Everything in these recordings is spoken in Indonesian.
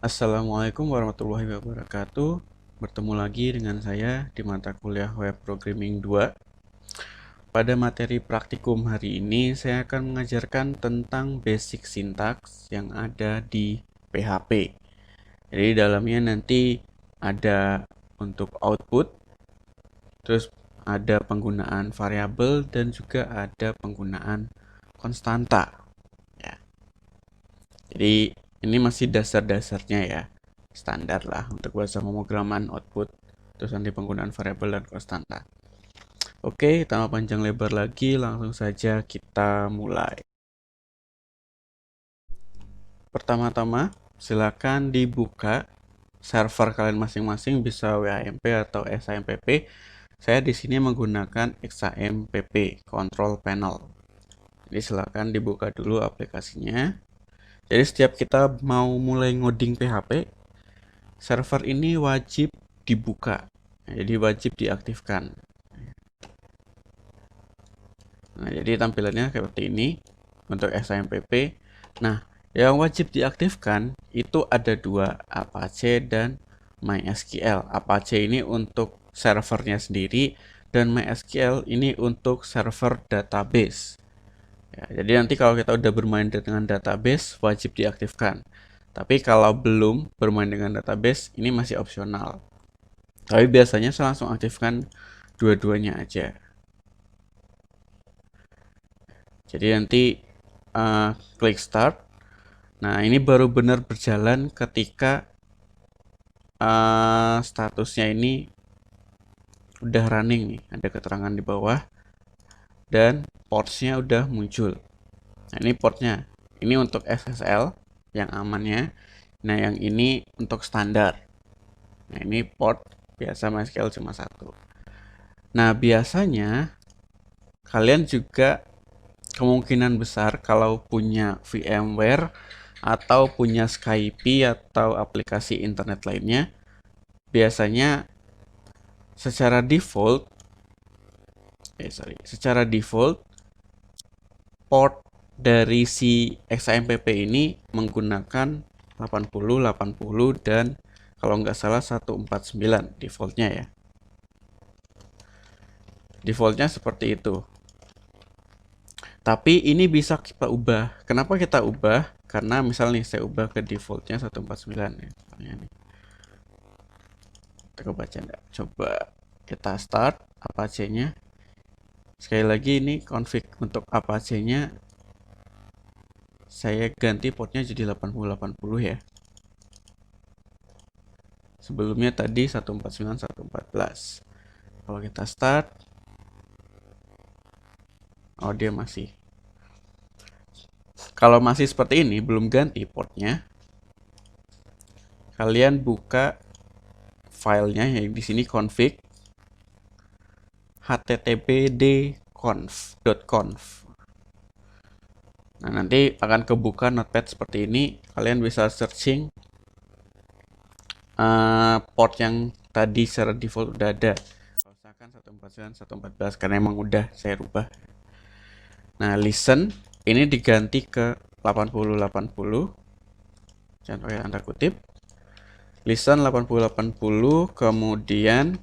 Assalamualaikum warahmatullahi wabarakatuh. Bertemu lagi dengan saya di mata kuliah Web Programming 2. Pada materi praktikum hari ini, saya akan mengajarkan tentang basic syntax yang ada di PHP. Jadi dalamnya nanti ada untuk output, terus ada penggunaan variabel dan juga ada penggunaan konstanta. Ya. Jadi ini masih dasar-dasarnya ya, standar lah untuk bahasa pemrograman output, terus nanti penggunaan variabel dan konstanta. Oke, tanpa panjang lebar lagi, langsung saja kita mulai. Pertama-tama, silakan dibuka server kalian masing-masing, bisa WAMP atau SAMPP. Saya di sini menggunakan XAMPP Control Panel. Jadi silakan dibuka dulu aplikasinya. Jadi setiap kita mau mulai ngoding PHP, server ini wajib dibuka. Jadi wajib diaktifkan. Nah, jadi tampilannya seperti ini untuk SAMPP. Nah, yang wajib diaktifkan itu ada dua, Apache dan MySQL. Apache ini untuk servernya sendiri dan MySQL ini untuk server database. Ya, jadi nanti kalau kita udah bermain dengan database wajib diaktifkan. Tapi kalau belum bermain dengan database ini masih opsional. Tapi biasanya saya langsung aktifkan dua-duanya aja. Jadi nanti klik start. Nah, ini baru benar berjalan ketika statusnya ini udah running nih. Ada keterangan di bawah dan portsnya udah muncul. Nah, ini portnya. Ini untuk SSL yang amannya. Nah, yang ini untuk standar. Nah, ini port biasa MySQL cuma satu. Nah, biasanya kalian juga kemungkinan besar kalau punya VMware atau punya Skype atau aplikasi internet lainnya, biasanya secara default port dari si XAMPP ini menggunakan 80, 80 dan kalau nggak salah 149 defaultnya ya. Defaultnya seperti itu. Tapi ini bisa kita ubah. Kenapa kita ubah? Karena misalnya nih saya ubah ke defaultnya 149 ya. Nih. Kita kebaca enggak? Coba kita start Apache-nya. Sekali lagi ini config untuk Apache-nya saya ganti portnya jadi 8080 ya. Sebelumnya tadi 149 114. Kalau kita start, oh dia masih. Kalau masih seperti ini belum ganti portnya, kalian buka filenya yang di sini config httpd.conf. Nah, nanti akan kebuka notepad seperti ini. Kalian bisa searching port yang tadi secara default udah ada. Misalkan 149 114 karena emang udah saya rubah. Nah, listen ini diganti ke 8080. Jangan pakai tanda kutip. Listen 8080 kemudian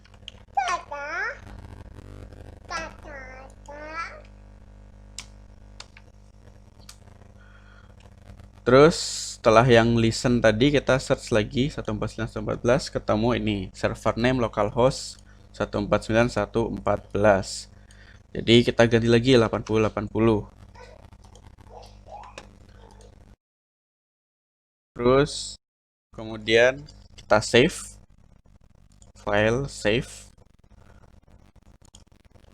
terus setelah yang listen tadi kita search lagi 149 114 ketemu ini server name localhost 149 114. Jadi kita ganti lagi 8080. Terus kemudian kita save file save.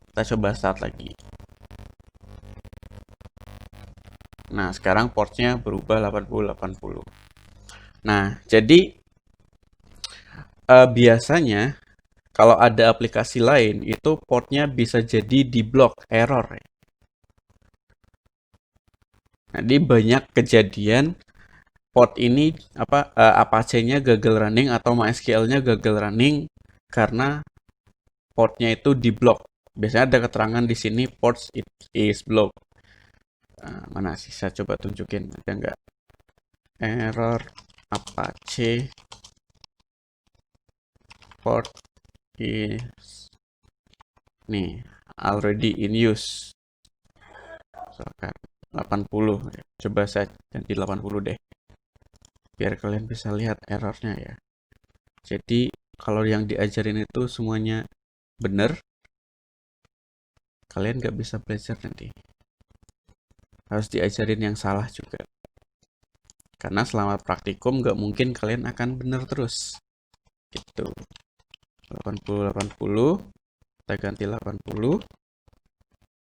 Kita coba start lagi. Nah, sekarang portnya berubah 8080. Nah, jadi biasanya kalau ada aplikasi lain itu portnya bisa jadi di blok error. Jadi banyak kejadian port ini Apache-nya gagal running atau MySQL-nya gagal running karena portnya itu di blok. Biasanya ada keterangan di sini ports it is blocked. Mana sih saya coba tunjukin ada nggak error Apache port is nih already in use. Misalkan 80. Coba saya ganti 80 deh. Biar kalian bisa lihat errornya ya. Jadi kalau yang diajarin itu semuanya benar, kalian nggak bisa belajar nanti. Harus diajarin yang salah juga. Karena selama praktikum nggak mungkin kalian akan benar terus. Gitu. 80. Kita ganti 80.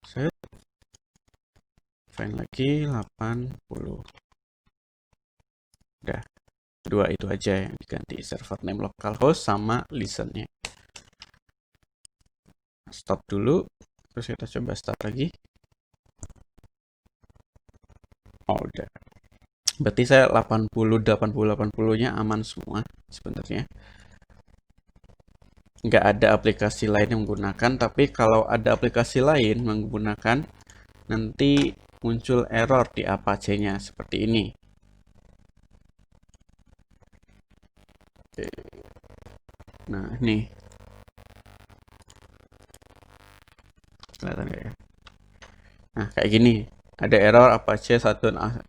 Set. Find lagi 80. Udah. Dua itu aja yang diganti, server name localhost sama listennya. Stop dulu, terus kita coba start lagi. Oh, udah. Berarti saya 80-80-80-nya aman semua sebenarnya. Nggak ada aplikasi lain yang menggunakan, tapi kalau ada aplikasi lain menggunakan, nanti muncul error di Apache-nya seperti ini. Nah, nih. Kelihatan nggak ya? Nah, kayak gini. Ada error Apache 1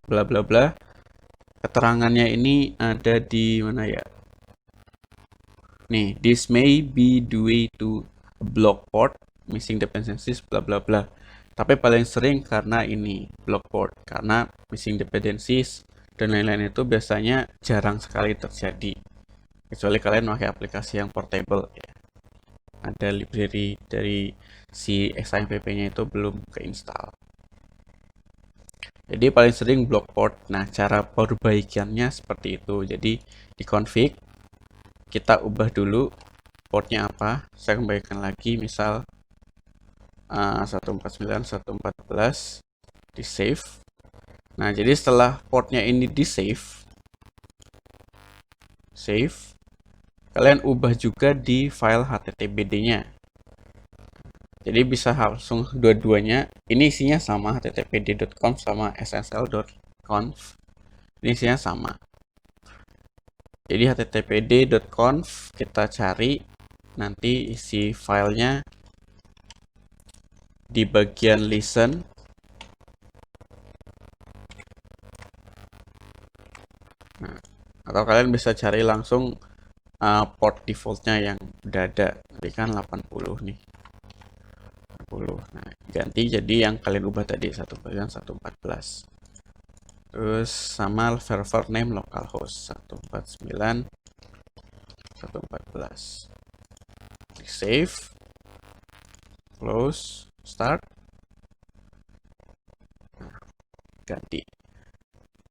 bla bla bla. Keterangannya ini ada di mana ya? Nih, this may be due to block port, missing dependencies, bla bla bla. Tapi paling sering karena ini, block port. Karena missing dependencies dan lain-lain itu biasanya jarang sekali terjadi. Kecuali kalian pakai aplikasi yang portable ya. Ada library dari si XAMPP-nya itu belum keinstall. Jadi paling sering block port. Nah, cara perbaikannya seperti itu. Jadi di config kita ubah dulu portnya apa. Saya kembalikan lagi misal 149 114 di save. Nah, jadi setelah portnya ini di save, kalian ubah juga di file httpd-nya. Jadi bisa langsung dua-duanya. Ini isinya sama, httpd.conf sama ssl.conf. Ini isinya sama. Jadi httpd.conf kita cari, nanti isi filenya di bagian listen. Nah, atau kalian bisa cari langsung port defaultnya yang udah ada. Tadi kan 80 nih. 80. Nah, ganti jadi yang kalian ubah tadi 114. Terus sama server name localhost 149 114. Save, close, start. Nah, ganti.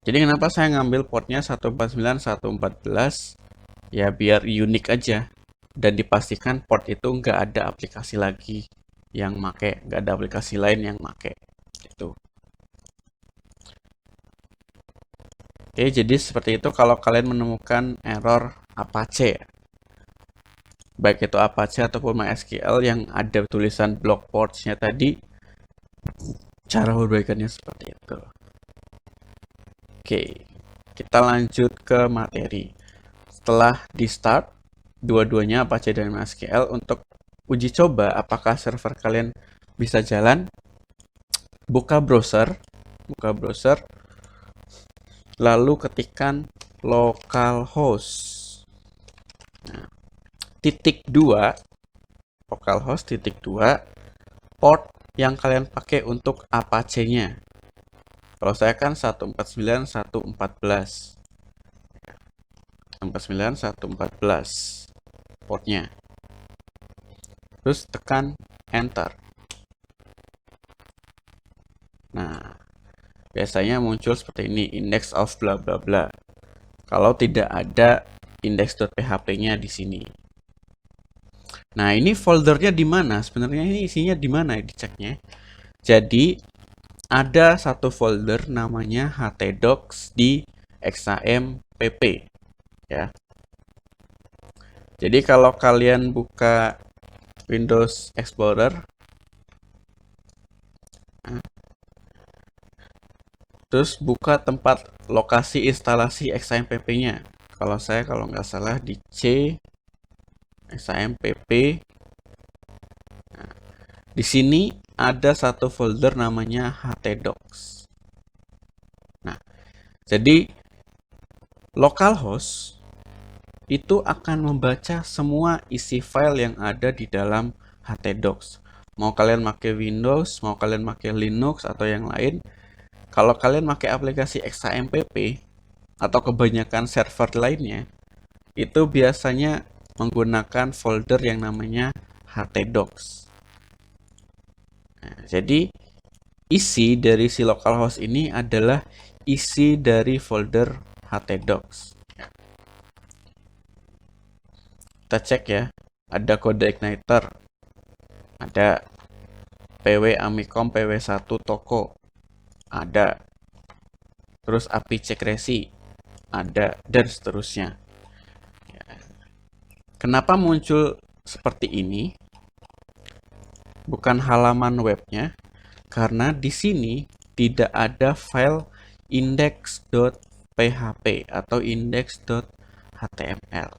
Jadi kenapa saya ngambil portnya 149 114? Ya biar unik aja dan dipastikan port itu nggak ada aplikasi lagi yang make, nggak ada aplikasi lain yang make gitu. Oke, jadi seperti itu kalau kalian menemukan error Apache, baik itu Apache ataupun MySQL yang ada tulisan block ports-nya tadi, cara perbaikannya seperti itu. Oke, kita lanjut ke materi. Setelah di start dua-duanya Apache dan MySQL, untuk uji coba apakah server kalian bisa jalan, buka browser, lalu ketikkan localhost. Nah, .2 localhost .2 port yang kalian pakai untuk Apache-nya. Kalau saya kan 149 114. 149 114 portnya. Terus tekan enter. Nah, biasanya muncul seperti ini, index of bla bla bla. Kalau tidak ada index.php-nya di sini. Nah, ini foldernya di mana? Sebenarnya ini isinya di mana diceknya? Jadi ada satu folder namanya htdocs di XAMPP ya. Jadi kalau kalian buka Windows Explorer, terus buka tempat lokasi instalasi XAMPP-nya. kalau nggak salah di C sampp. Nah, di sini ada satu folder namanya htdocs. Nah, jadi localhost itu akan membaca semua isi file yang ada di dalam htdocs. Mau kalian pakai Windows, mau kalian pakai Linux atau yang lain, kalau kalian pakai aplikasi XAMPP atau kebanyakan server lainnya, itu biasanya menggunakan folder yang namanya htdocs. Nah, jadi isi dari si localhost ini adalah isi dari folder htdocs. Kita cek ya, ada kode igniter, ada pw amikom pw1 toko, ada, terus api cek resi, ada, dan seterusnya. Kenapa muncul seperti ini? Bukan halaman webnya, karena di sini tidak ada file index.php atau index.html.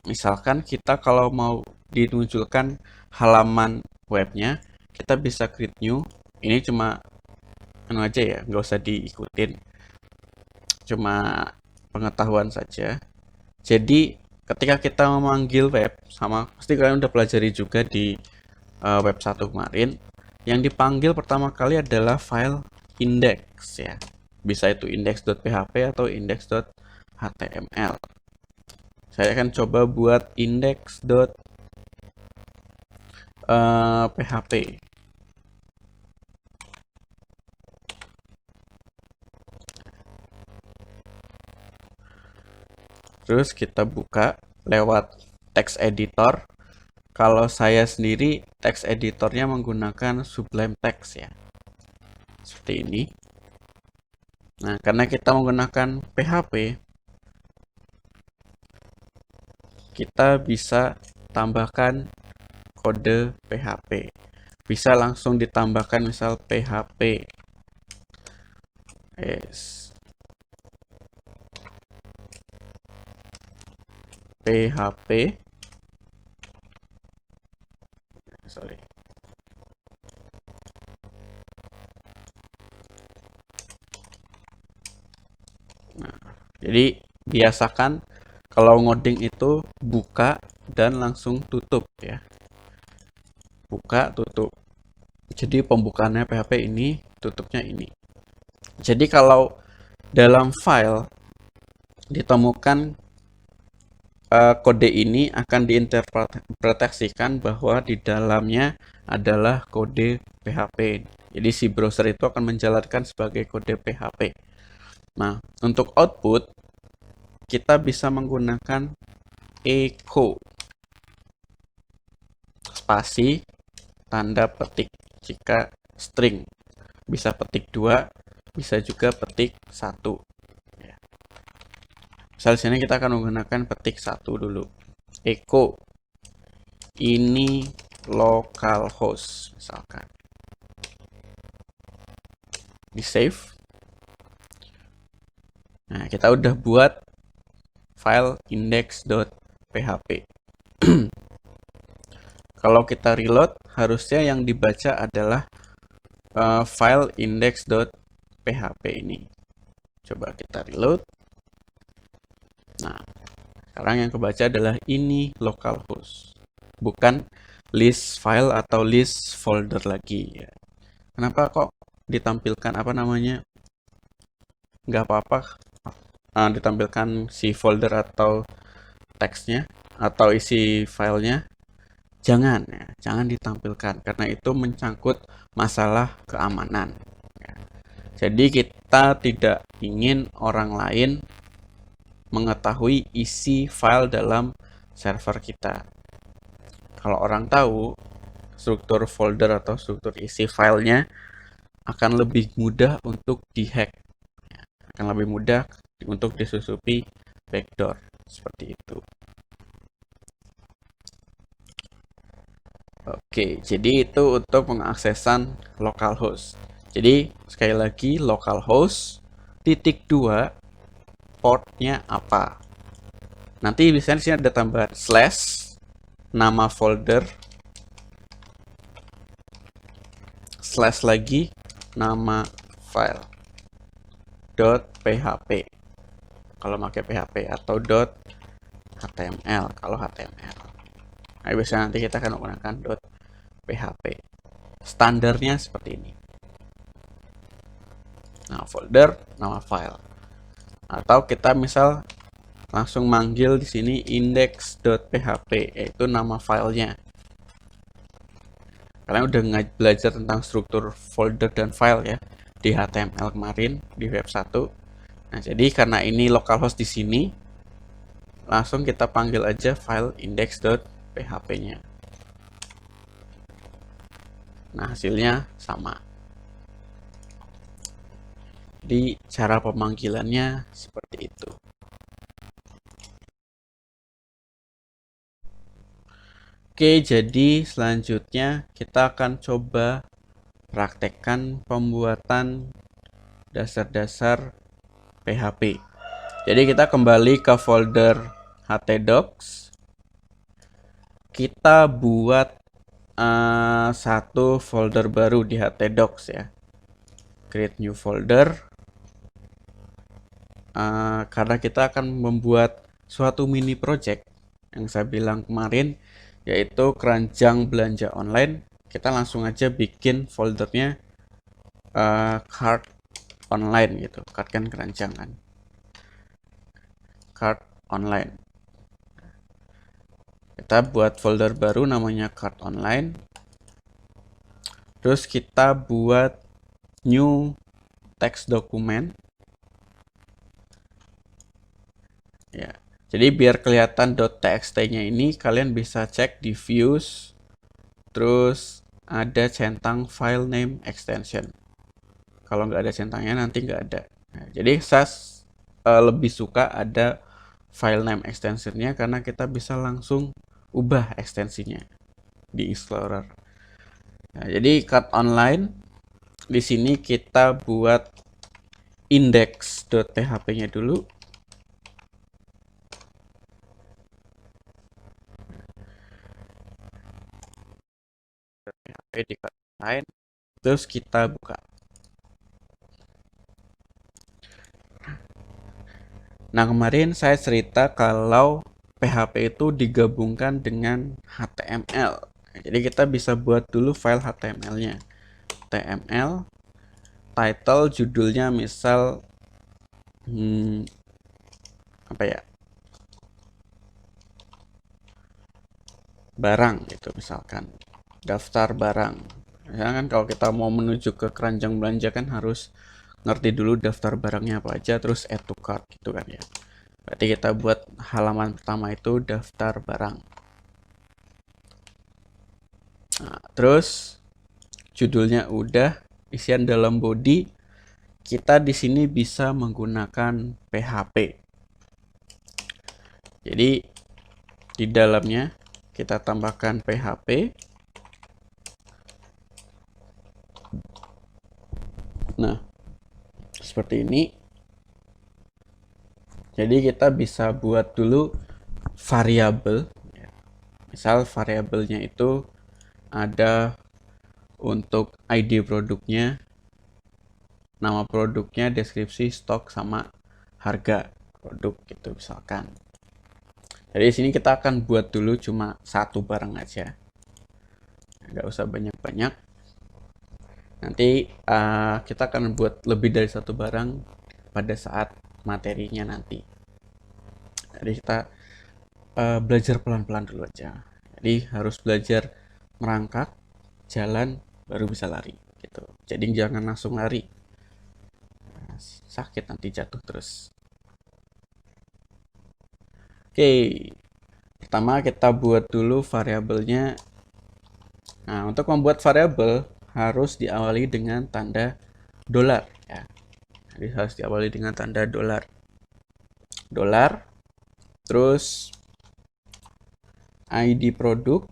Misalkan kita kalau mau dimunculkan halaman webnya, kita bisa create new. Ini cuma aja ya, nggak usah diikutin. Cuma pengetahuan saja. Jadi ketika kita memanggil web, sama pasti kalian udah pelajari juga di web 1 kemarin, yang dipanggil pertama kali adalah file index ya. Bisa itu index.php atau index.html. Saya akan coba buat index.php. Terus kita buka lewat text editor. Kalau saya sendiri text editornya menggunakan Sublime Text ya. Seperti ini. Nah, karena kita menggunakan PHP, kita bisa tambahkan kode PHP. Bisa langsung ditambahkan misal PHP PHP Nah, jadi biasakan kalau ngoding itu buka dan langsung tutup ya. Buka, tutup. Jadi pembukaannya PHP ini, tutupnya ini. Jadi kalau dalam file ditemukan kode ini akan diinterpretasikan bahwa di dalamnya adalah kode PHP. Jadi si browser itu akan menjalankan sebagai kode PHP. Nah, untuk output kita bisa menggunakan echo spasi tanda petik jika string. Bisa petik 2, bisa juga petik 1. Ya. Misal sini kita akan menggunakan petik 1 dulu. Echo ini localhost misalkan. Di save. Nah, kita udah buat file index.php. Kalau kita reload, harusnya yang dibaca adalah file index.php ini. Coba kita reload. Nah, sekarang yang kebaca adalah ini localhost, bukan list file atau list folder lagi. Ya. Kenapa kok ditampilkan apa namanya? Nggak apa-apa ditampilkan si folder atau teksnya atau isi filenya. Jangan ya, jangan ditampilkan karena itu mencangkut masalah keamanan. Ya. Jadi kita tidak ingin orang lain mengetahui isi file dalam server kita. Kalau orang tahu struktur folder atau struktur isi filenya, akan lebih mudah untuk dihack. Ya. Akan lebih mudah untuk disusupi backdoor seperti itu. Oke, jadi itu untuk pengaksesan localhost. Jadi sekali lagi localhost /2 portnya apa? Nanti biasanya di sini ada tambahan slash nama folder slash lagi nama file .php kalau pakai PHP atau .html kalau HTML. Nah, biasanya nanti kita akan menggunakan .php. Standarnya seperti ini. Nama folder, nama file. Atau kita misal langsung manggil di sini index.php, yaitu nama filenya. Kalian udah belajar tentang struktur folder dan file ya di HTML kemarin di web 1. Nah, jadi karena ini localhost di sini, langsung kita panggil aja file index.php-nya. Nah, hasilnya sama. Di cara pemanggilannya seperti itu. Oke, jadi selanjutnya kita akan coba praktekkan pembuatan dasar-dasar PHP. Jadi kita kembali ke folder htdocs. Kita buat satu folder baru di htdocs ya. Create new folder. Karena kita akan membuat suatu mini project yang saya bilang kemarin, yaitu keranjang belanja online. Kita langsung aja bikin foldernya cart online gitu. Cart kan keranjang kan. Cart online. Kita buat folder baru namanya cart online. Terus kita buat new text document. Ya. Jadi biar kelihatan .txt-nya ini kalian bisa cek di views. Terus ada centang file name extension. Kalau nggak ada centangnya nanti nggak ada. Nah, jadi saya lebih suka ada file name extensionnya karena kita bisa langsung ubah ekstensinya di Explorer. Nah, jadi cart online di sini kita buat index.php-nya dulu. PHP di cart online. Terus kita buka. Nah, kemarin saya cerita kalau PHP itu digabungkan dengan HTML. Jadi kita bisa buat dulu file HTML-nya. HTML, title, judulnya misal apa ya? Barang gitu misalkan. Daftar barang. Misalkan kan kalau kita mau menuju ke keranjang belanja kan harus ngerti dulu daftar barangnya apa aja, terus add to cart gitu kan ya. Berarti kita buat halaman pertama itu daftar barang. Nah, terus judulnya udah, isian dalam body kita di sini bisa menggunakan PHP. Jadi di dalamnya kita tambahkan PHP. Nah, seperti ini. Jadi kita bisa buat dulu variabel. Misal variabelnya itu ada untuk ID produknya, nama produknya, deskripsi, stok, sama harga produk gitu misalkan. Jadi di sini kita akan buat dulu cuma satu barang aja, nggak usah banyak-banyak. Nanti kita akan buat lebih dari satu barang pada saat materinya nanti. Jadi kita belajar pelan-pelan dulu aja. Jadi harus belajar merangkak, jalan, baru bisa lari gitu. Jadi jangan langsung lari, sakit nanti jatuh terus. Oke, pertama kita buat dulu variabelnya. Nah, untuk membuat variabel harus diawali dengan tanda dolar ya. Jadi harus diawali dengan tanda dolar. Dolar, terus ID produk.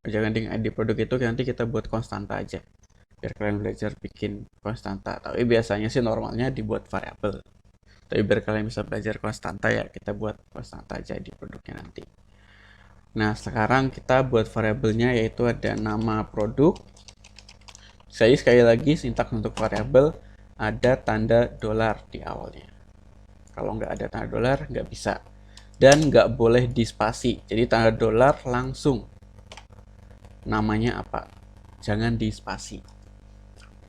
Jangan dengan ID produk itu nanti kita buat konstanta aja. Biar kalian belajar bikin konstanta. Tapi biasanya sih normalnya dibuat variabel. Tapi biar kalian bisa belajar konstanta ya, kita buat konstanta aja di produknya nanti. Nah, sekarang kita buat variabelnya, yaitu ada nama produk. Saya sekali lagi sintaks untuk variabel ada tanda dolar di awalnya. Kalau nggak ada tanda dolar nggak bisa. Dan nggak boleh dispasi. Jadi tanda dolar langsung namanya apa. Jangan dispasi.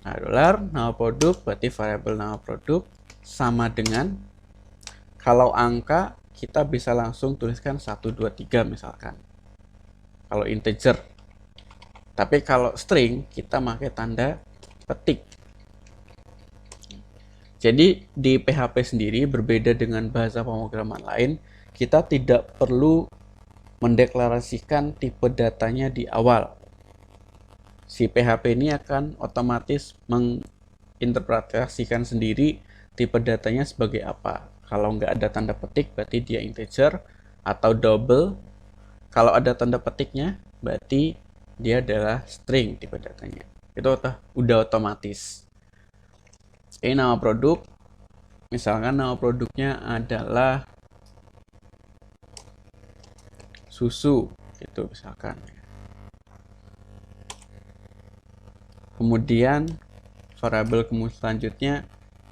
Nah, dolar nama produk berarti variabel nama produk sama dengan, kalau angka kita bisa langsung tuliskan 1, 2, 3 misalkan. Kalau integer. Tapi kalau string kita pakai tanda petik. Jadi di PHP sendiri berbeda dengan bahasa pemrograman lain, kita tidak perlu mendeklarasikan tipe datanya di awal. Si PHP ini akan otomatis menginterpretasikan sendiri tipe datanya sebagai apa. Kalau nggak ada tanda petik berarti dia integer atau double. Kalau ada tanda petiknya berarti dia adalah string tipe datanya. Itu udah otomatis. Ini nama produk. Misalkan nama produknya adalah susu, gitu misalkan. Kemudian variabel selanjutnya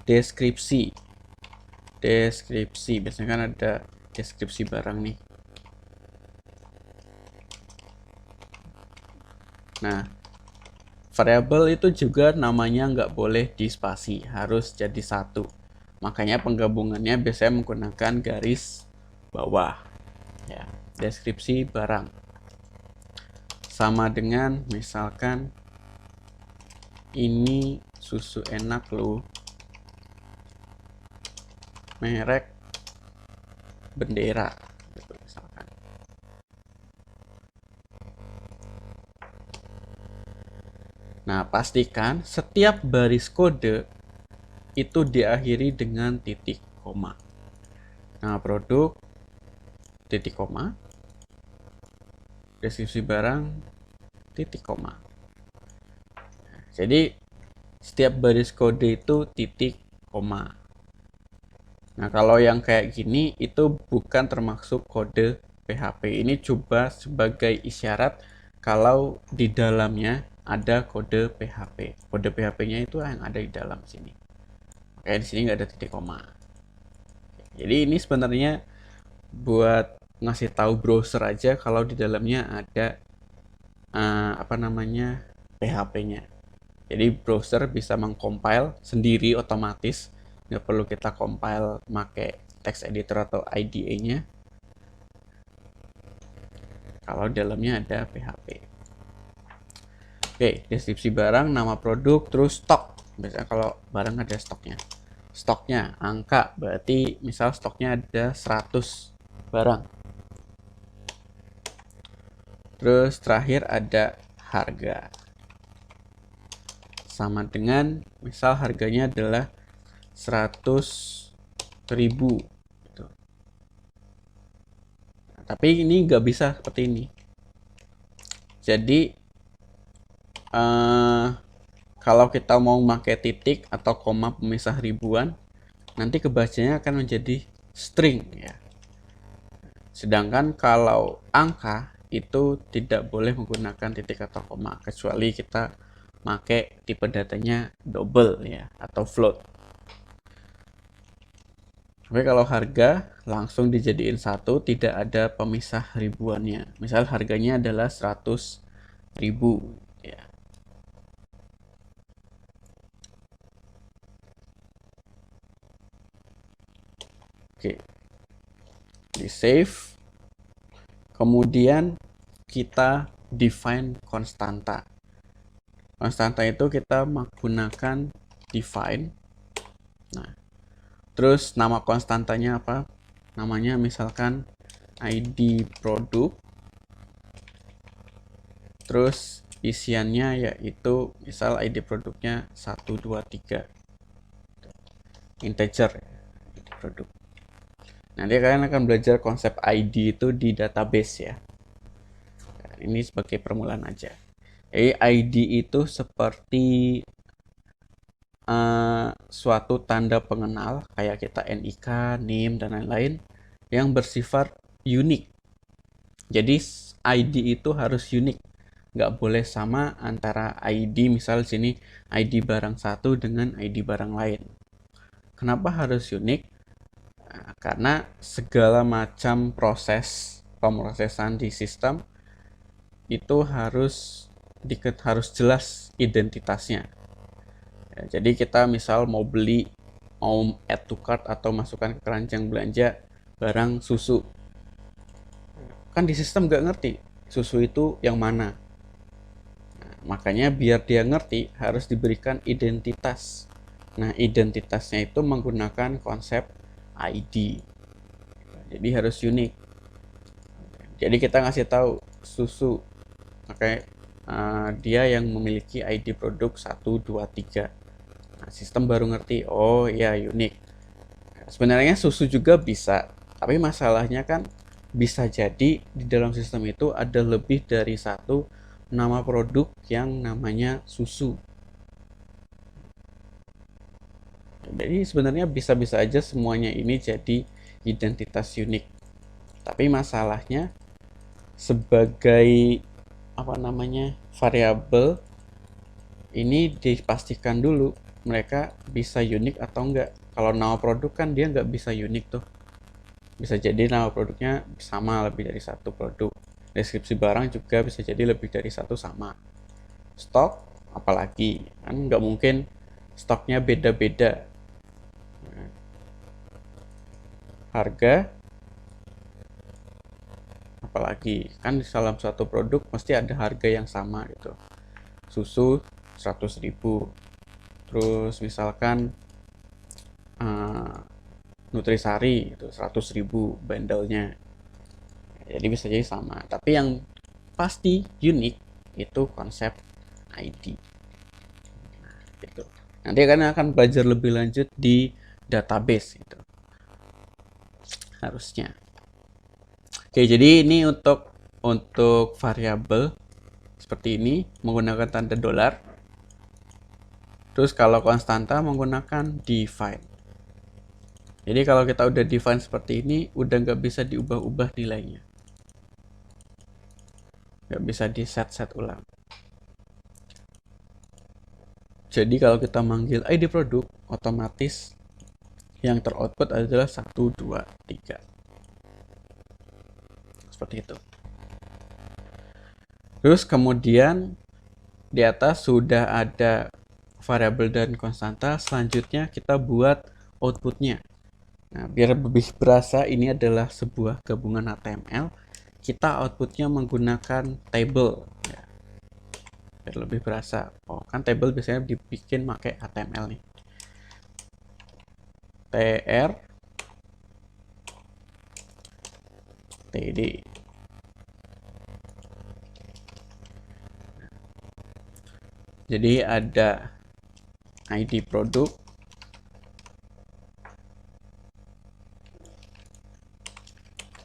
deskripsi. Deskripsi biasanya kan ada deskripsi barang nih. Nah, variabel itu juga namanya nggak boleh dispasi, harus jadi satu. Makanya penggabungannya biasanya menggunakan garis bawah. Ya, deskripsi barang. Sama dengan misalkan ini susu enak loh, merek bendera, gitu misalkan. Nah, pastikan setiap baris kode itu diakhiri dengan titik koma. Nah, produk, titik koma, deskripsi barang, titik koma. Jadi, setiap baris kode itu titik koma. Nah, kalau yang kayak gini itu bukan termasuk kode PHP. Ini coba sebagai isyarat kalau di dalamnya ada kode PHP. Kode PHP-nya itu yang ada di dalam sini. Kayak di sini nggak ada titik koma. Jadi ini sebenarnya buat ngasih tahu browser aja kalau di dalamnya ada PHP-nya. Jadi browser bisa mengcompile sendiri otomatis, nggak perlu kita compile pakai text editor atau IDE-nya. Kalau dalamnya ada PHP. Oke, deskripsi barang, nama produk, terus stok. Biasanya kalau barang ada stoknya. Stoknya, angka, berarti misal stoknya ada 100 barang. Terus terakhir ada harga. Sama dengan, misal harganya adalah 100.000. Gitu. Nah, tapi ini nggak bisa seperti ini. Jadi, kalau kita mau pakai titik atau koma pemisah ribuan, nanti kebacanya akan menjadi string ya. Sedangkan kalau angka itu tidak boleh menggunakan titik atau koma kecuali kita pakai tipe datanya double ya atau float. Tapi kalau harga langsung dijadiin satu, tidak ada pemisah ribuannya. Misal harganya adalah 100.000 ya. Oke, di save, kemudian kita define konstanta. Konstanta itu kita menggunakan define. Nah, terus nama konstantanya apa? Namanya misalkan ID produk. Terus isiannya yaitu misal ID produknya 1, 2, 3. Integer ID produk. Nanti kalian akan belajar konsep ID itu di database ya. Nah, ini sebagai permulaan aja. Jadi ID itu seperti suatu tanda pengenal kayak kita NIK, NIM, dan lain-lain yang bersifat unik. Jadi ID itu harus unik, nggak boleh sama antara ID, misal sini ID barang satu dengan ID barang lain. Kenapa harus unik? Nah, karena segala macam proses pemrosesan di sistem itu harus jelas identitasnya. Ya, jadi kita misal mau beli, mau add to cart atau masukkan ke keranjang belanja barang susu, kan di sistem nggak ngerti susu itu yang mana. Nah, makanya biar dia ngerti harus diberikan identitas. Nah, identitasnya itu menggunakan konsep ID. Jadi harus unik. Jadi kita ngasih tahu susu, oke, dia yang memiliki ID produk 1, 2, 3. Nah, sistem baru ngerti, oh ya unik. Sebenarnya susu juga bisa, tapi masalahnya kan bisa jadi di dalam sistem itu ada lebih dari satu nama produk yang namanya susu. Jadi sebenarnya bisa-bisa aja semuanya ini jadi identitas unik. Tapi masalahnya sebagai variabel ini dipastikan dulu mereka bisa unik atau enggak. Kalau nama produk kan dia nggak bisa unik tuh. Bisa jadi nama produknya sama lebih dari satu produk. Deskripsi barang juga bisa jadi lebih dari satu sama. Stok apalagi kan nggak mungkin stoknya beda-beda. Harga apalagi kan di dalam suatu produk mesti ada harga yang sama gitu. Susu 100.000, terus misalkan Nutrisari itu 100.000 bandelnya, jadi bisa jadi sama, tapi yang pasti unik itu konsep ID. Nah, gitu. Nanti akan belajar lebih lanjut di database itu harusnya. Oke, jadi ini untuk variabel seperti ini menggunakan tanda dolar. Terus kalau konstanta menggunakan define. Jadi kalau kita udah define seperti ini, udah nggak bisa diubah-ubah nilainya. Nggak bisa di set ulang. Jadi kalau kita manggil ID produk, otomatis yang teroutput adalah 1, 2, 3. Seperti itu. Terus kemudian di atas sudah ada variabel dan konstanta, selanjutnya kita buat outputnya. Nah, biar lebih berasa ini adalah sebuah gabungan HTML, kita outputnya menggunakan table. Ya, biar lebih berasa. Oh, kan table biasanya dibikin pakai HTML nih. TR TD. Jadi ada ID produk,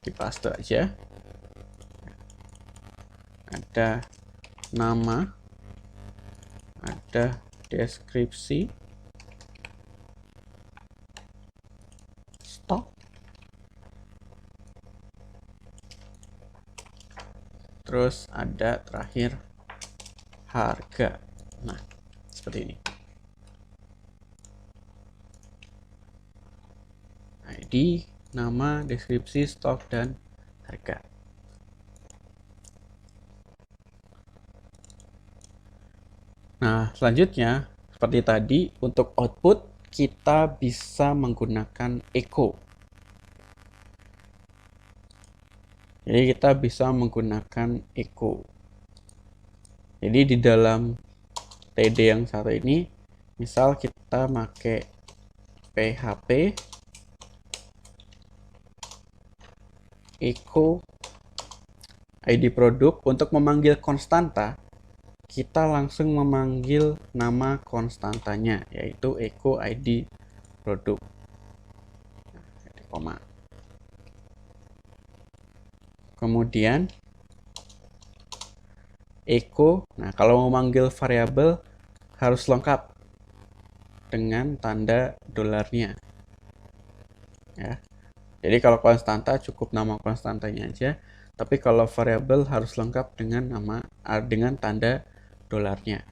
dipaste aja, ada nama, ada deskripsi, stok, terus ada terakhir harga. Nah, seperti ini. ID, nama, deskripsi, stok, dan harga. Nah, selanjutnya seperti tadi untuk output kita bisa menggunakan echo. Jadi kita bisa menggunakan echo. Jadi di dalam TD yang satu ini, misal kita pakai PHP echo ID produk, untuk memanggil konstanta kita langsung memanggil nama konstantanya, yaitu echo ID produk. Koma. Kemudian echo, nah kalau mau memanggil variabel harus lengkap. dengan tanda dolarnya. Ya. Jadi kalau konstanta cukup nama konstantanya aja, tapi kalau variabel harus lengkap dengan dengan tanda dolarnya.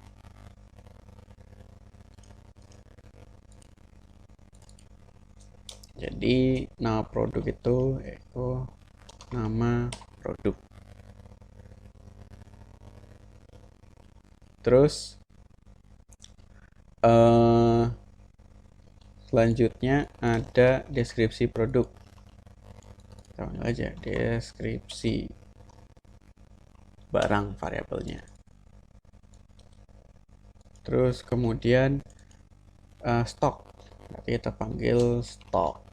Jadi nama produk itu echo nama produk. Terus selanjutnya ada deskripsi produk. Kita panggil aja deskripsi barang variabelnya. Terus kemudian stok, berarti kita panggil stok.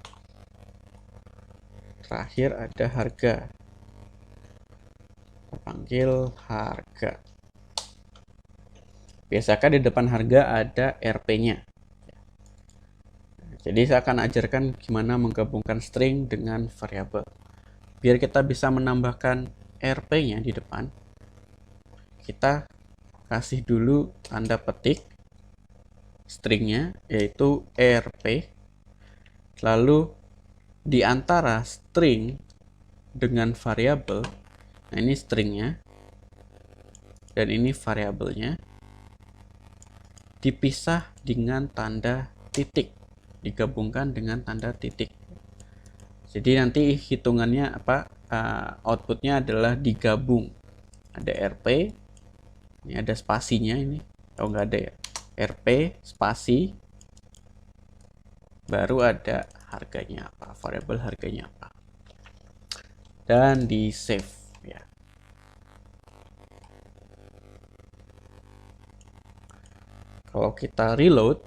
Terakhir ada harga, kita panggil harga. Biasakan di depan harga ada RP-nya. Jadi saya akan ajarkan gimana menggabungkan string dengan variabel. Biar kita bisa menambahkan RP-nya di depan, kita kasih dulu tanda petik stringnya, yaitu RP. Lalu di antara string dengan variabel, nah ini stringnya, dan ini variabelnya, dipisah dengan tanda titik, digabungkan dengan tanda titik. Jadi nanti hitungannya outputnya adalah digabung. Ada RP, ini ada spasinya ini, oh nggak ada ya, RP spasi, baru ada harganya apa, variabel harganya apa, dan di save ya. Kalau kita reload,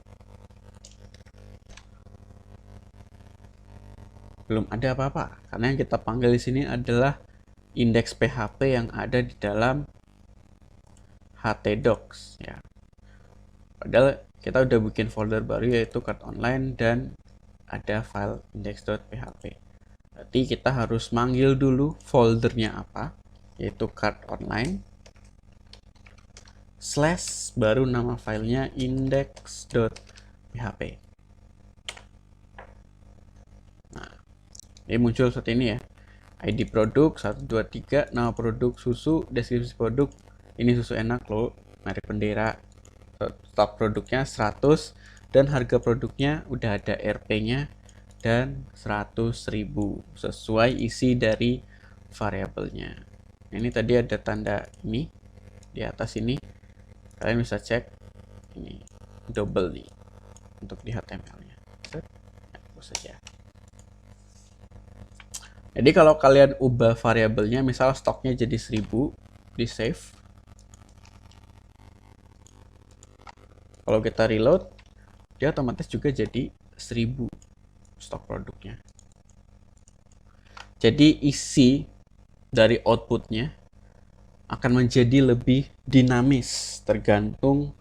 belum ada apa-apa, karena yang kita panggil di sini adalah indeks PHP yang ada di dalam htdocs ya. Padahal kita udah bikin folder baru yaitu card online dan ada file index.php. Berarti kita harus manggil dulu foldernya apa, yaitu card online / baru nama filenya index.php. Nah, ini muncul seperti ini ya. ID produk 123, nama produk susu, deskripsi produk, ini susu enak loh, merek bendera, stok produknya 100, dan harga produknya udah ada RP-nya dan 100.000 sesuai isi dari variabelnya. Ini tadi ada tanda ini di atas ini, kalian bisa cek ini double nih untuk di HTML-nya. Hapus saja. Jadi kalau kalian ubah variabelnya, misal stoknya jadi 1000, di save. Kalau kita reload, dia otomatis juga jadi 1000 stok produknya. Jadi isi dari outputnya akan menjadi lebih dinamis tergantung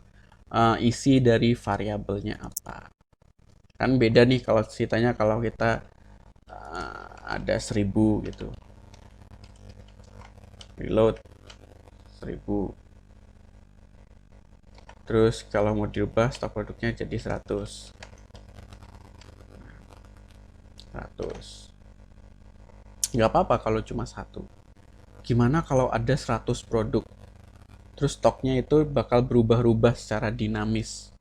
isi dari variabelnya apa. Kan beda nih kalau ceritanya kalau kita ada 1000 gitu, reload 1000, terus kalau mau diubah stok produknya jadi 100. Nggak apa-apa kalau cuma satu. Gimana kalau ada 100 produk, terus stoknya itu bakal berubah-ubah secara dinamis,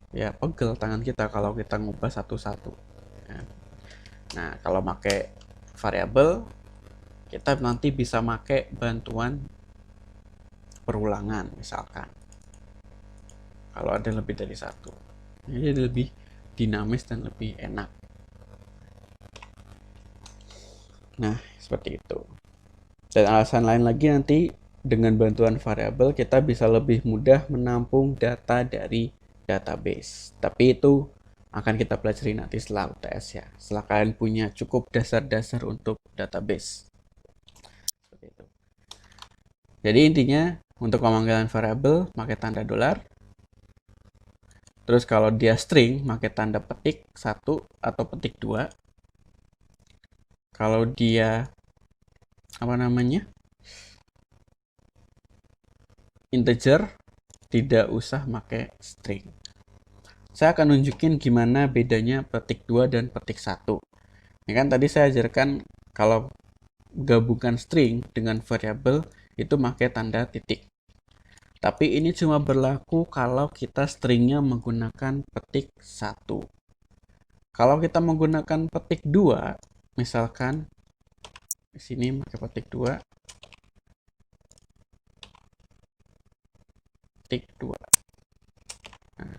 ya pegel tangan kita kalau kita ngubah satu-satu ya. Nah kalau pakai variabel, kita nanti bisa pakai bantuan perulangan misalkan, kalau ada lebih dari satu, jadi lebih dinamis dan lebih enak. Nah seperti itu. Dan alasan lain lagi, nanti dengan bantuan variabel kita bisa lebih mudah menampung data dari database. Tapi itu akan kita pelajari nanti setelah UTS ya, setelah kalian punya cukup dasar-dasar untuk database. Seperti itu. Jadi intinya untuk pemanggilan variabel pakai tanda dolar. Terus kalau dia string pakai tanda petik 1 atau petik 2. Kalau dia integer, tidak usah pakai string. saya akan nunjukin gimana bedanya petik 2 dan petik 1. Ini kan tadi saya ajarkan kalau gabungkan string dengan variabel itu pakai tanda titik. Tapi ini cuma berlaku kalau kita stringnya menggunakan petik 1. Kalau kita menggunakan petik 2, misalkan di sini pakai petik 2, petik 2. Nah,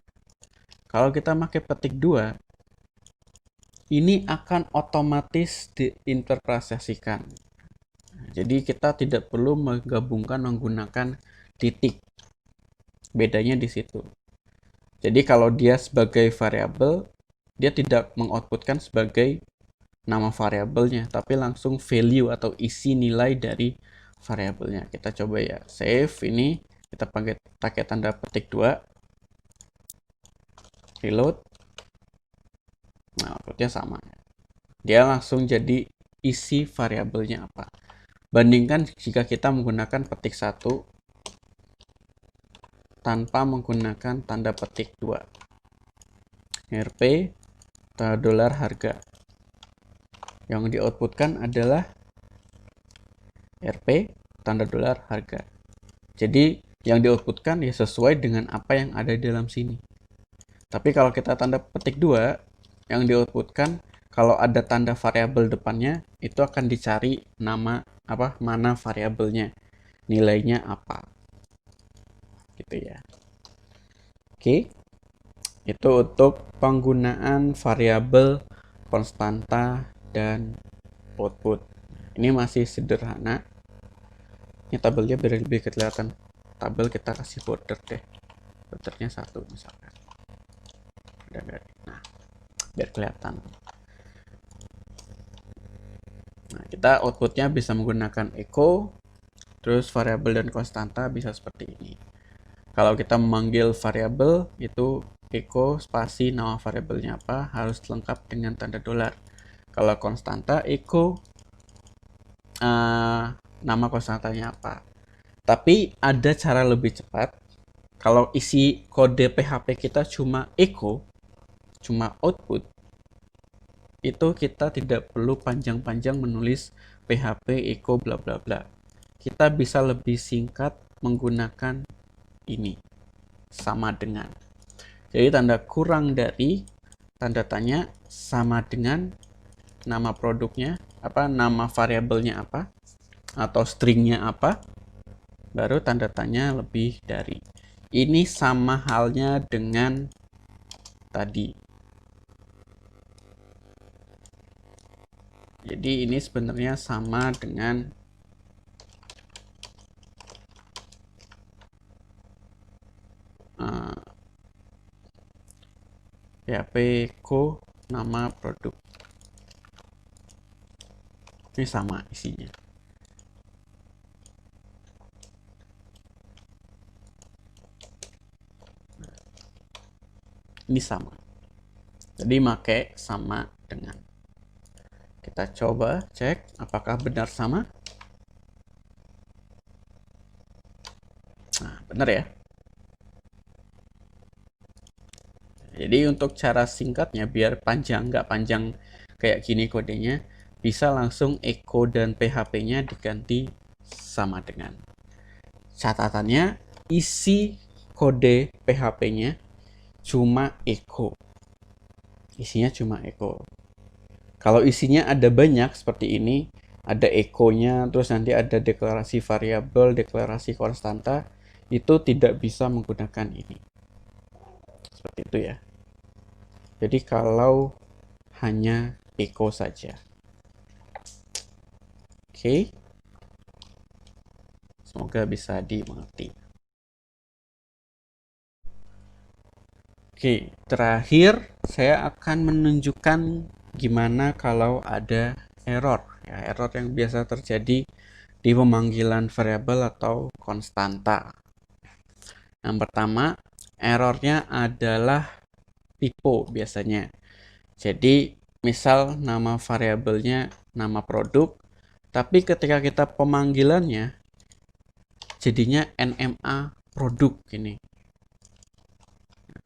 kalau kita pakai petik 2, ini akan otomatis diinterpretasikan. Jadi kita tidak perlu menggabungkan menggunakan titik. Bedanya di situ. Jadi kalau dia sebagai variabel, dia tidak mengoutputkan sebagai nama variabelnya, tapi langsung value atau isi nilai dari variabelnya. Kita coba ya, save ini, kita pakai tanda petik 2, reload. Nah, outputnya sama. Dia langsung jadi isi variabelnya apa. Bandingkan jika kita menggunakan petik 1 tanpa menggunakan tanda petik 2. RP $, harga. Yang di-outputkan adalah RP $, harga. Jadi yang di-outputkan ya sesuai dengan apa yang ada di dalam sini. Tapi kalau kita tanda petik 2, yang di-outputkan kalau ada tanda variabel depannya itu akan dicari nama mana variabelnya, nilainya apa. Gitu ya. Oke. Itu untuk penggunaan variabel, konstanta, dan output. Ini masih sederhana. Ini tabelnya biar lebih kelihatan. Tabel kita kasih border deh. Bordernya 1 misalkan. Nah, biar kelihatan. Nah, kita outputnya bisa menggunakan echo, terus variabel dan konstanta bisa seperti ini. Kalau kita memanggil variabel itu echo spasi nama variabelnya apa harus lengkap dengan tanda $. Kalau konstanta echo nama konstantanya apa. Tapi ada cara lebih cepat. Kalau isi kode PHP kita cuma echo, cuma output, itu kita tidak perlu panjang-panjang menulis PHP echo bla bla bla. Kita bisa lebih singkat menggunakan ini, sama dengan. Jadi tanda kurang dari, tanda tanya sama dengan nama produknya apa, nama variabelnya apa, atau stringnya apa, baru tanda tanya lebih dari. Ini sama halnya dengan tadi. Jadi ini sebenarnya sama dengan PHP echo nama produk. Ini sama isinya. Ini sama. Jadi pakai sama dengan. Kita coba cek apakah benar sama. Nah, benar ya. Jadi untuk cara singkatnya biar nggak panjang kayak gini kodenya, bisa langsung echo dan PHP-nya diganti sama dengan. Catatannya, isi kode PHP-nya cuma echo. Isinya cuma echo. Kalau isinya ada banyak seperti ini, ada echo-nya, terus nanti ada deklarasi variabel, deklarasi konstanta, itu tidak bisa menggunakan ini. Seperti itu ya. Jadi kalau hanya echo saja. Oke. Semoga bisa dimengerti. Oke, terakhir saya akan menunjukkan gimana kalau ada error. Ya, error yang biasa terjadi di pemanggilan variabel atau konstanta. Yang pertama, errornya adalah typo biasanya. Jadi, misal nama variabelnya nama produk, tapi ketika kita pemanggilannya jadinya NMA produk ini.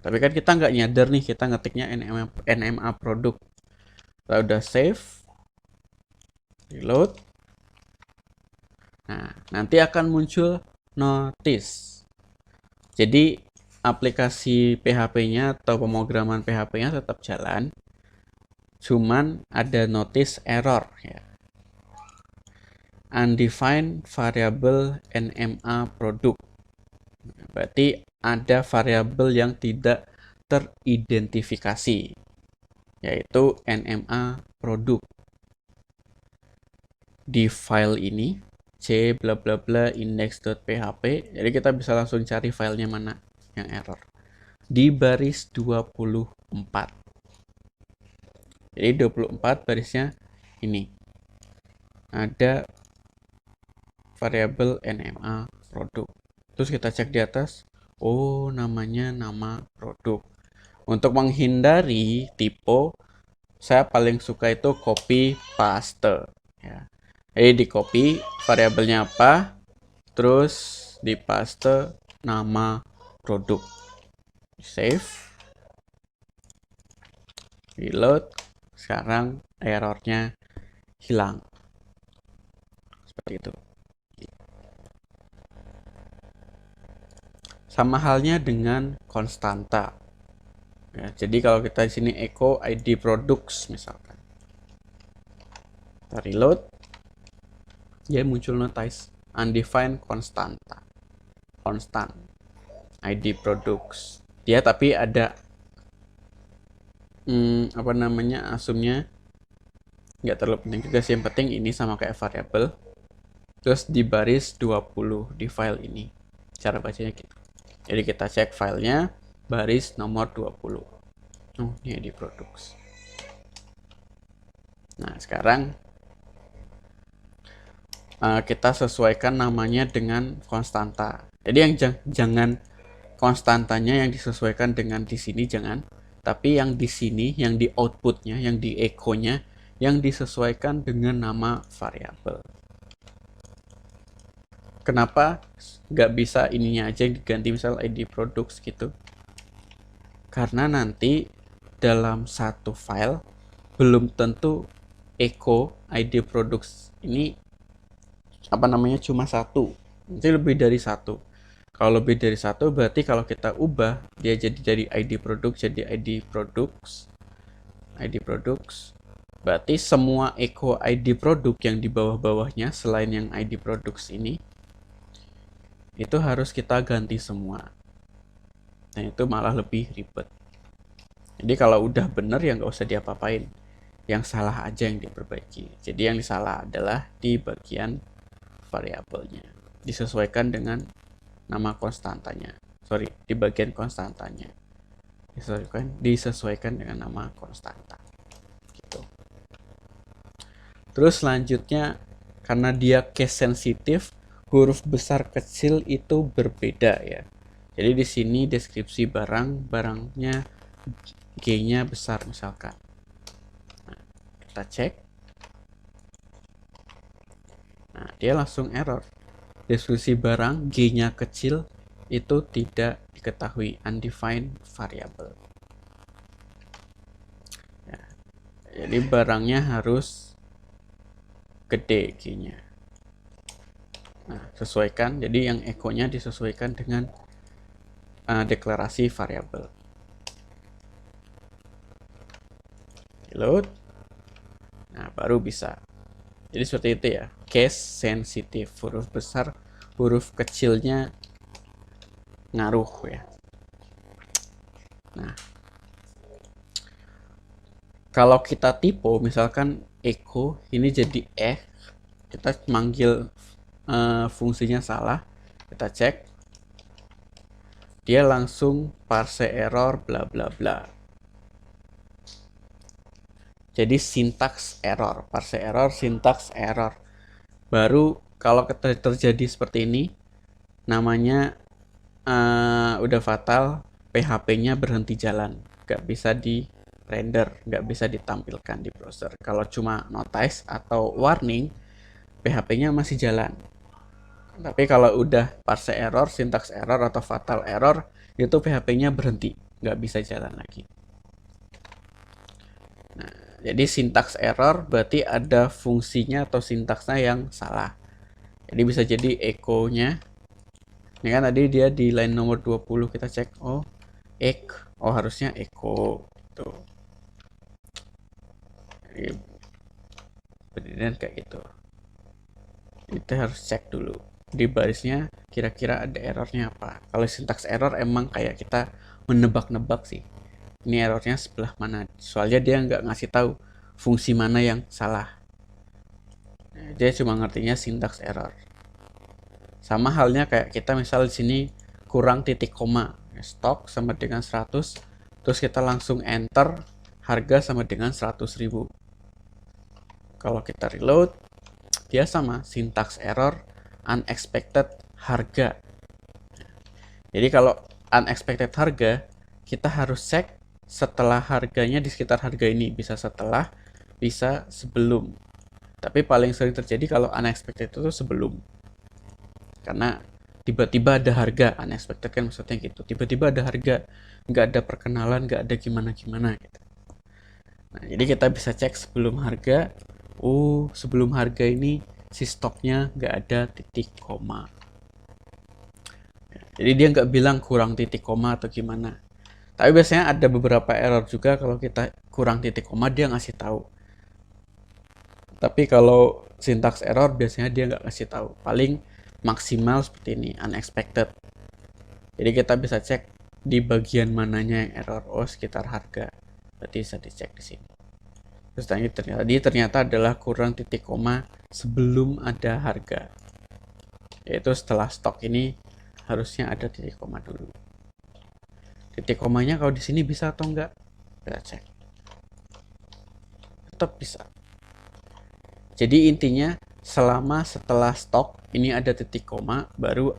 Tapi kan kita nggak nyadar nih, kita ngetiknya NMA produk. Kita udah save, reload. Nah, nanti akan muncul notice. Jadi aplikasi PHP-nya atau pemrograman PHP-nya tetap jalan, cuman ada notice error ya. Undefined variable NMA produk. Berarti ada variabel yang tidak teridentifikasi, yaitu NMA produk. Di file ini c bla bla bla index.php, jadi kita bisa langsung cari filenya mana yang error di baris 24. Jadi 24 barisnya ini ada variabel NMA produk. Terus kita cek di atas, oh namanya nama produk. Untuk menghindari typo, saya paling suka itu copy paste ya. Jadi di copy variabelnya apa, terus di paste nama produk, save, reload. Sekarang errornya hilang seperti itu. Sama halnya dengan konstanta ya, jadi kalau kita di sini echo id products misalkan, kita reload, dia muncul notice undefined constanta, constant id products. Dia tapi ada apa namanya, asumnya nggak terlalu penting juga sih, yang penting ini sama kayak variabel. Terus di baris 20 di file ini cara bacanya gitu. Jadi kita cek filenya baris nomor 20. Oh, ini di products. Nah, sekarang kita sesuaikan namanya dengan konstanta. Jadi yang jangan konstantanya yang disesuaikan dengan di sini, jangan. Tapi yang di sini, yang di outputnya, yang di echo-nya, yang disesuaikan dengan nama variabel. Kenapa nggak bisa ininya aja yang diganti, misal id products gitu? Karena nanti dalam satu file belum tentu echo id products ini apa namanya cuma satu, nanti lebih dari satu. Kalau lebih dari satu berarti kalau kita ubah dia jadi dari id product jadi id products, berarti semua echo id product yang di bawah-bawahnya selain yang id products ini itu harus kita ganti semua. Nah, itu malah lebih ribet. Jadi kalau udah bener ya nggak usah diapa-apain, yang salah aja yang diperbaiki. Jadi yang salah adalah di bagian variabelnya, disesuaikan dengan nama konstantanya. Di bagian konstantanya disesuaikan dengan nama konstanta gitu. Terus selanjutnya, karena dia case sensitif, huruf besar kecil itu berbeda ya. Jadi di sini deskripsi barangnya G-nya besar misalkan. Nah, kita cek. Nah, dia langsung error. Deskripsi barang G-nya kecil itu tidak diketahui, undefined variable. Ya, jadi barangnya harus gede G-nya. Nah, sesuaikan. Jadi yang echo-nya disesuaikan dengan deklarasi variabel. Reload. Nah, baru bisa. Jadi seperti itu ya, case sensitif, huruf besar, huruf kecilnya ngaruh ya. Nah, kalau kita typo, misalkan echo ini jadi kita manggil fungsinya salah, kita cek, dia langsung parse error bla bla bla. Jadi sintaks error, parse error, sintaks error. Baru kalau terjadi seperti ini, namanya udah fatal, PHP-nya berhenti jalan, nggak bisa di render, nggak bisa ditampilkan di browser. Kalau cuma notice atau warning, PHP-nya masih jalan. Tapi kalau udah parse error, sintaks error, atau fatal error, itu PHP-nya berhenti, nggak bisa jalan lagi. Nah, jadi sintaks error berarti ada fungsinya atau sintaksnya yang salah. Jadi bisa jadi echo-nya. Ini kan tadi dia di line nomor 20 kita cek, oh harusnya echo gitu. Jadi beneran kayak gitu. Kita harus cek dulu di barisnya kira-kira ada errornya apa. Kalau sintaks error emang kayak kita menebak-nebak sih. Ini errornya sebelah mana. Soalnya dia nggak ngasih tahu fungsi mana yang salah. Dia cuma ngertinya sintaks error. Sama halnya kayak kita misal di sini kurang titik koma, stok sama dengan 100, terus kita langsung enter harga sama dengan 100.000. Kalau kita reload, dia sama sintaks error unexpected harga. Jadi kalau unexpected harga, kita harus cek setelah harganya di sekitar harga ini, bisa setelah, bisa sebelum. Tapi paling sering terjadi kalau unexpected itu sebelum. Karena tiba-tiba ada harga, unexpected kan maksudnya gitu. Tiba-tiba ada harga, nggak ada perkenalan, nggak ada gimana-gimana gitu. Nah, jadi kita bisa cek sebelum harga. Oh, sebelum harga ini si stoknya nggak ada titik koma. Jadi dia nggak bilang kurang titik koma atau gimana. Tapi biasanya ada beberapa error juga kalau kita kurang titik koma dia ngasih tahu. Tapi kalau sintaks error biasanya dia nggak ngasih tahu. Paling maksimal seperti ini, unexpected. Jadi kita bisa cek di bagian mananya yang error. Oh, sekitar harga. Berarti bisa dicek di sini. Terus ternyata adalah kurang titik koma sebelum ada harga. Yaitu setelah stok ini harusnya ada titik koma dulu. Titik komanya kalau di sini bisa atau enggak? Kita cek. Tetap bisa. Jadi intinya selama setelah stok ini ada titik koma, baru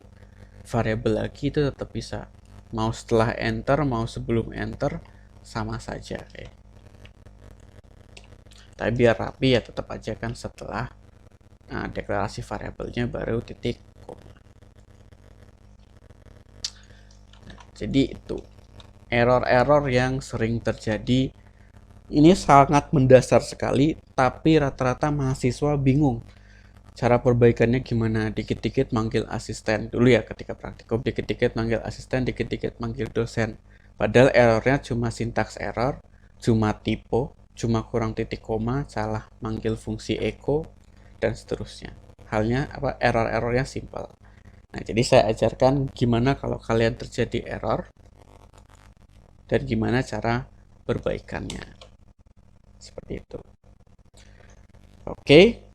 variabel lagi itu tetap bisa. Mau setelah enter, mau sebelum enter, sama saja. Tapi biar rapi ya tetap aja kan setelah deklarasi variabelnya baru titik koma. Jadi itu error-error yang sering terjadi. Ini sangat mendasar sekali, tapi rata-rata mahasiswa bingung cara perbaikannya gimana. Dikit-dikit manggil asisten dulu ya ketika praktikum, dikit-dikit manggil asisten, dikit-dikit manggil dosen. Padahal errornya cuma sintaks error, cuma typo, cuma kurang titik koma, salah manggil fungsi echo, dan seterusnya. Halnya error-errornya simple. Nah, jadi saya ajarkan gimana kalau kalian terjadi error dan gimana cara perbaikannya. Seperti itu. Oke.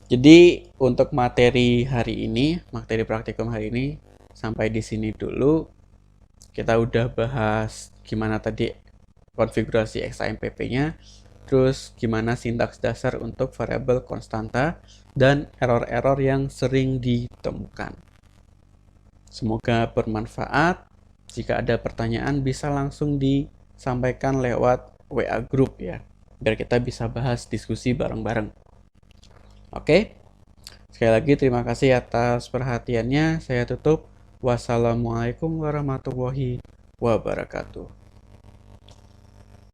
Jadi untuk materi hari ini, materi praktikum hari ini sampai di sini dulu. Kita udah bahas gimana tadi konfigurasi XAMPP-nya, terus gimana sintaks dasar untuk variabel konstanta, dan error-error yang sering ditemukan. Semoga bermanfaat. Jika ada pertanyaan bisa langsung disampaikan lewat WA group ya, biar kita bisa bahas diskusi bareng-bareng. Oke? Sekali lagi terima kasih atas perhatiannya. Saya tutup. Wassalamualaikum warahmatullahi wabarakatuh.